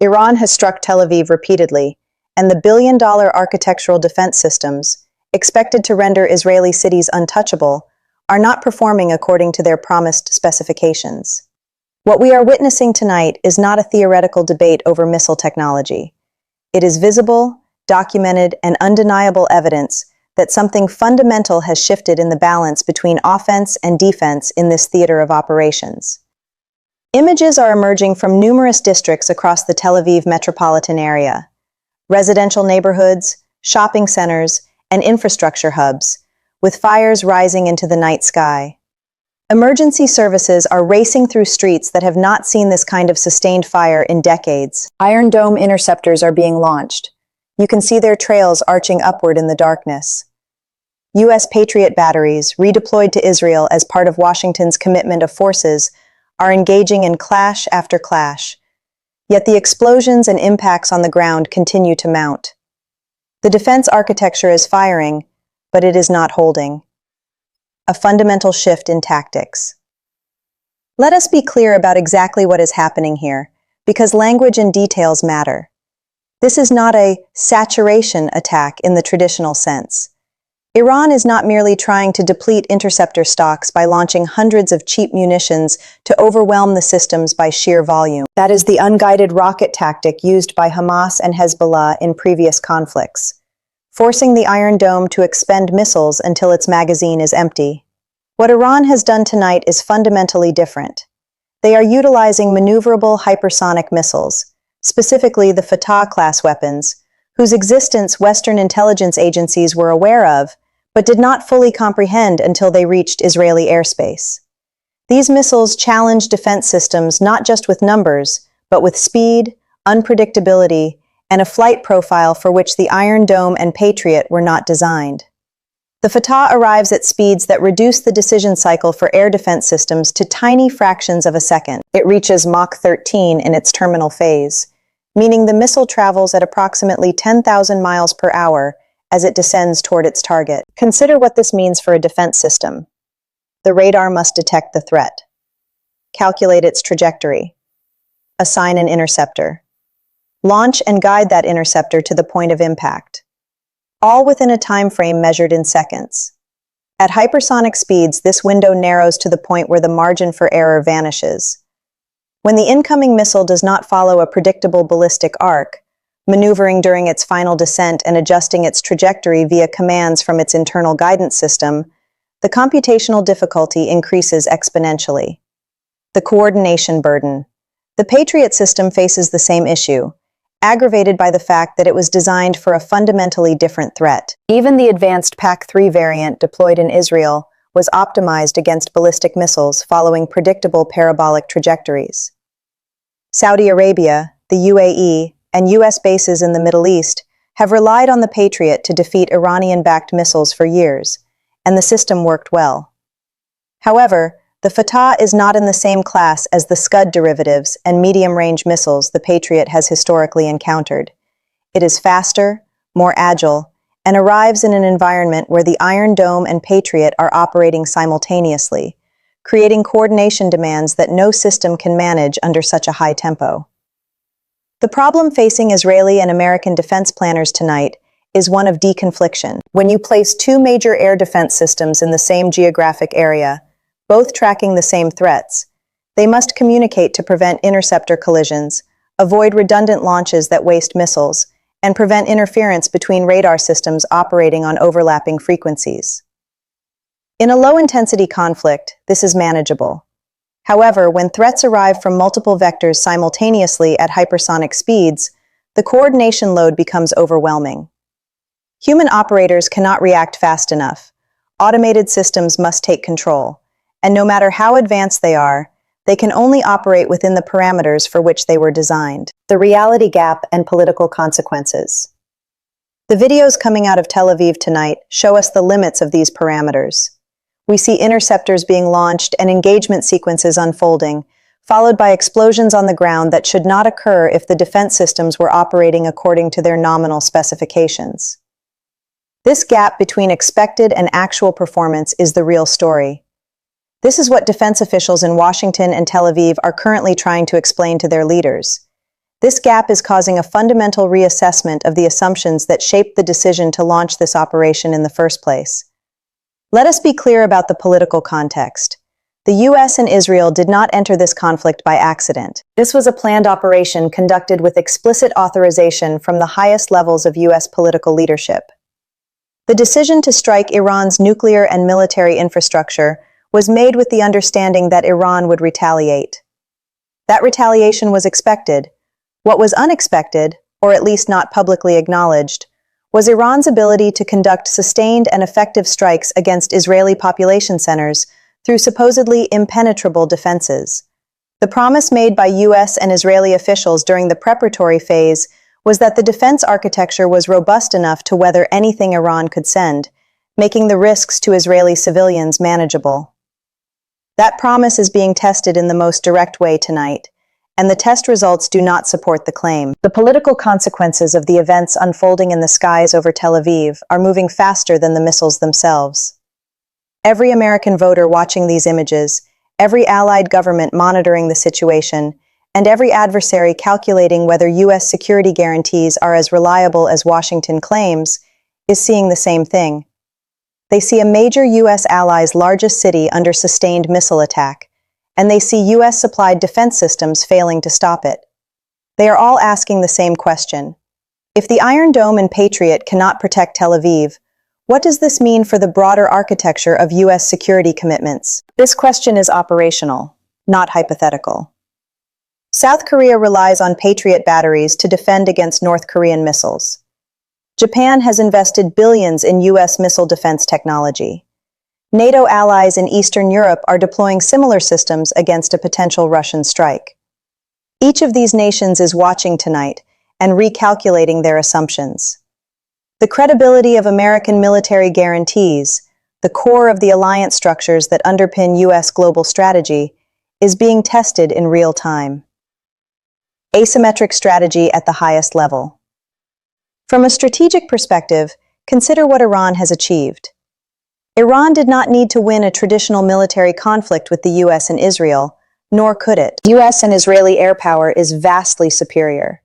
Iran has struck Tel Aviv repeatedly, and the billion-dollar architectural defense systems, expected to render Israeli cities untouchable, are not performing according to their promised specifications. What we are witnessing tonight is not a theoretical debate over missile technology. It is visible, documented, and undeniable evidence that something fundamental has shifted in the balance between offense and defense in this theater of operations. Images are emerging from numerous districts across the Tel Aviv metropolitan area. Residential neighborhoods, shopping centers, and infrastructure hubs, with fires rising into the night sky. Emergency services are racing through streets that have not seen this kind of sustained fire in decades. Iron Dome interceptors are being launched. You can see their trails arching upward in the darkness. U.S. Patriot batteries, redeployed to Israel as part of Washington's commitment of forces, are engaging in clash after clash. Yet the explosions and impacts on the ground continue to mount. The defense architecture is firing, but it is not holding. A fundamental shift in tactics. Let us be clear about exactly what is happening here, because language and details matter. This is not a saturation attack in the traditional sense. Iran is not merely trying to deplete interceptor stocks by launching hundreds of cheap munitions to overwhelm the systems by sheer volume. That is the unguided rocket tactic used by Hamas and Hezbollah in previous conflicts, forcing the Iron Dome to expend missiles until its magazine is empty. What Iran has done tonight is fundamentally different. They are utilizing maneuverable hypersonic missiles, specifically the Fattah-class weapons, whose existence Western intelligence agencies were aware of, but did not fully comprehend until they reached Israeli airspace. These missiles challenge defense systems not just with numbers, but with speed, unpredictability, and a flight profile for which the Iron Dome and Patriot were not designed. The Fattah arrives at speeds that reduce the decision cycle for air defense systems to tiny fractions of a second. It reaches Mach 13 in its terminal phase, meaning the missile travels at approximately 10,000 miles per hour as it descends toward its target. Consider what this means for a defense system. The radar must detect the threat, calculate its trajectory, assign an interceptor, launch and guide that interceptor to the point of impact, all within a time frame measured in seconds. At hypersonic speeds, this window narrows to the point where the margin for error vanishes. When the incoming missile does not follow a predictable ballistic arc, maneuvering during its final descent and adjusting its trajectory via commands from its internal guidance system, the computational difficulty increases exponentially. The coordination burden. The Patriot system faces the same issue, aggravated by the fact that it was designed for a fundamentally different threat. Even the advanced PAC-3 variant deployed in Israel was optimized against ballistic missiles following predictable parabolic trajectories. Saudi Arabia, the UAE, and U.S. bases in the Middle East have relied on the Patriot to defeat Iranian-backed missiles for years, and the system worked well. However, the Fattah is not in the same class as the Scud derivatives and medium-range missiles the Patriot has historically encountered. It is faster, more agile, and arrives in an environment where the Iron Dome and Patriot are operating simultaneously, creating coordination demands that no system can manage under such a high tempo. The problem facing Israeli and American defense planners tonight is one of deconfliction. When you place two major air defense systems in the same geographic area, both tracking the same threats, they must communicate to prevent interceptor collisions, avoid redundant launches that waste missiles, and prevent interference between radar systems operating on overlapping frequencies. In a low-intensity conflict, this is manageable. However, when threats arrive from multiple vectors simultaneously at hypersonic speeds, the coordination load becomes overwhelming. Human operators cannot react fast enough. Automated systems must take control, and no matter how advanced they can only operate within the parameters for which they were designed. The reality gap and political consequences. The videos coming out of Tel Aviv tonight show us the limits of these parameters. We see interceptors being launched and engagement sequences unfolding, followed by explosions on the ground that should not occur if the defense systems were operating according to their nominal specifications. This gap between expected and actual performance is the real story. This is what defense officials in Washington and Tel Aviv are currently trying to explain to their leaders. This gap is causing a fundamental reassessment of the assumptions that shaped the decision to launch this operation in the first place. Let us be clear about the political context. The US and Israel did not enter this conflict by accident. This was a planned operation conducted with explicit authorization from the highest levels of US political leadership. The decision to strike Iran's nuclear and military infrastructure was made with the understanding that Iran would retaliate. That retaliation was expected. What was unexpected, or at least not publicly acknowledged, was Iran's ability to conduct sustained and effective strikes against Israeli population centers through supposedly impenetrable defenses. The promise made by US and Israeli officials during the preparatory phase was that the defense architecture was robust enough to weather anything Iran could send, making the risks to Israeli civilians manageable. That promise is being tested in the most direct way tonight, and the test results do not support the claim. The political consequences of the events unfolding in the skies over Tel Aviv are moving faster than the missiles themselves. Every American voter watching these images, every allied government monitoring the situation, and every adversary calculating whether US security guarantees are as reliable as Washington claims, is seeing the same thing. They see a major US ally's largest city under sustained missile attack, and they see US-supplied defense systems failing to stop it. They are all asking the same question. If the Iron Dome and Patriot cannot protect Tel Aviv, what does this mean for the broader architecture of US security commitments? This question is operational, not hypothetical. South Korea relies on Patriot batteries to defend against North Korean missiles. Japan has invested billions in US missile defense technology. NATO allies in Eastern Europe are deploying similar systems against a potential Russian strike. Each of these nations is watching tonight and recalculating their assumptions. The credibility of American military guarantees, the core of the alliance structures that underpin US global strategy, is being tested in real time. Asymmetric strategy at the highest level. From a strategic perspective, consider what Iran has achieved. Iran did not need to win a traditional military conflict with the US and Israel, nor could it. US and Israeli air power is vastly superior.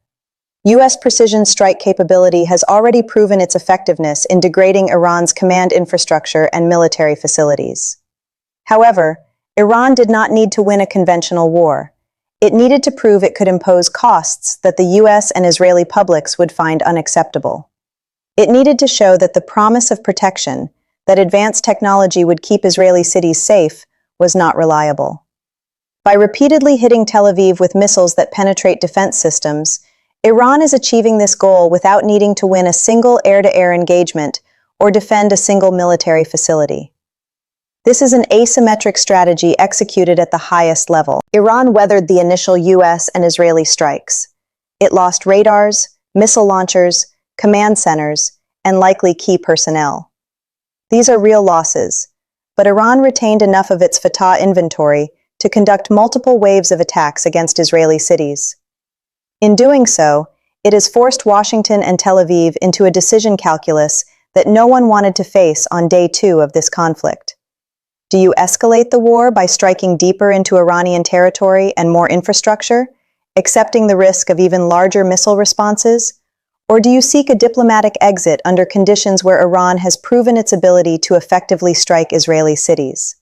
US precision strike capability has already proven its effectiveness in degrading Iran's command infrastructure and military facilities. However, Iran did not need to win a conventional war. It needed to prove it could impose costs that the US and Israeli publics would find unacceptable. It needed to show that the promise of protection, that advanced technology would keep Israeli cities safe, was not reliable. By repeatedly hitting Tel Aviv with missiles that penetrate defense systems, Iran is achieving this goal without needing to win a single air-to-air engagement or defend a single military facility. This is an asymmetric strategy executed at the highest level. Iran weathered the initial US and Israeli strikes. It lost radars, missile launchers, command centers, and likely key personnel. These are real losses, but Iran retained enough of its Fattah inventory to conduct multiple waves of attacks against Israeli cities. In doing so, it has forced Washington and Tel Aviv into a decision calculus that no one wanted to face on day 2 of this conflict. Do you escalate the war by striking deeper into Iranian territory and more infrastructure, accepting the risk of even larger missile responses? Or do you seek a diplomatic exit under conditions where Iran has proven its ability to effectively strike Israeli cities?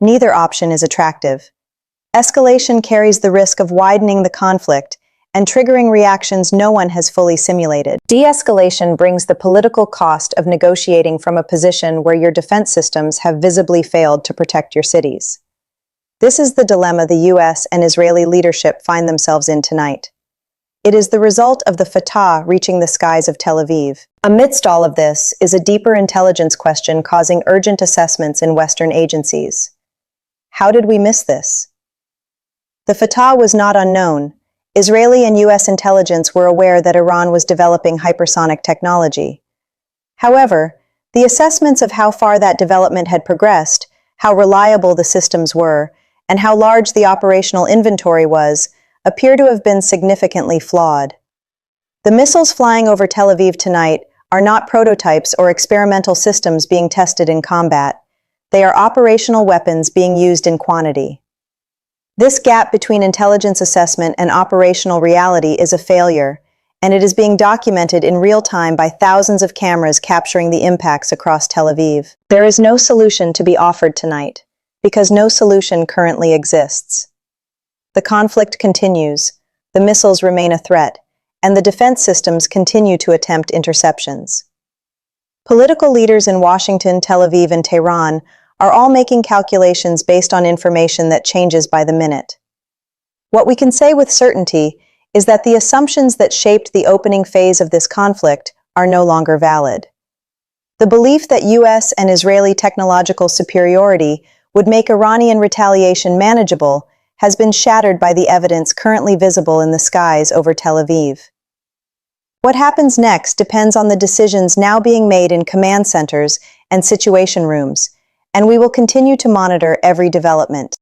Neither option is attractive. Escalation carries the risk of widening the conflict and triggering reactions no one has fully simulated. De-escalation brings the political cost of negotiating from a position where your defense systems have visibly failed to protect your cities. This is the dilemma the US and Israeli leadership find themselves in tonight. It is the result of the Fattah reaching the skies of Tel Aviv. Amidst all of this is a deeper intelligence question causing urgent assessments in Western agencies. How did we miss this? The Fattah was not unknown. Israeli and US intelligence were aware that Iran was developing hypersonic technology. However, the assessments of how far that development had progressed, how reliable the systems were, and how large the operational inventory was, appear to have been significantly flawed. The missiles flying over Tel Aviv tonight are not prototypes or experimental systems being tested in combat. They are operational weapons being used in quantity. This gap between intelligence assessment and operational reality is a failure, and it is being documented in real time by thousands of cameras capturing the impacts across Tel Aviv. There is no solution to be offered tonight, because no solution currently exists. The conflict continues, the missiles remain a threat, and the defense systems continue to attempt interceptions. Political leaders in Washington, Tel Aviv, and Tehran are all making calculations based on information that changes by the minute. What we can say with certainty is that the assumptions that shaped the opening phase of this conflict are no longer valid. The belief that US and Israeli technological superiority would make Iranian retaliation manageable has been shattered by the evidence currently visible in the skies over Tel Aviv. What happens next depends on the decisions now being made in command centers and situation rooms, and we will continue to monitor every development.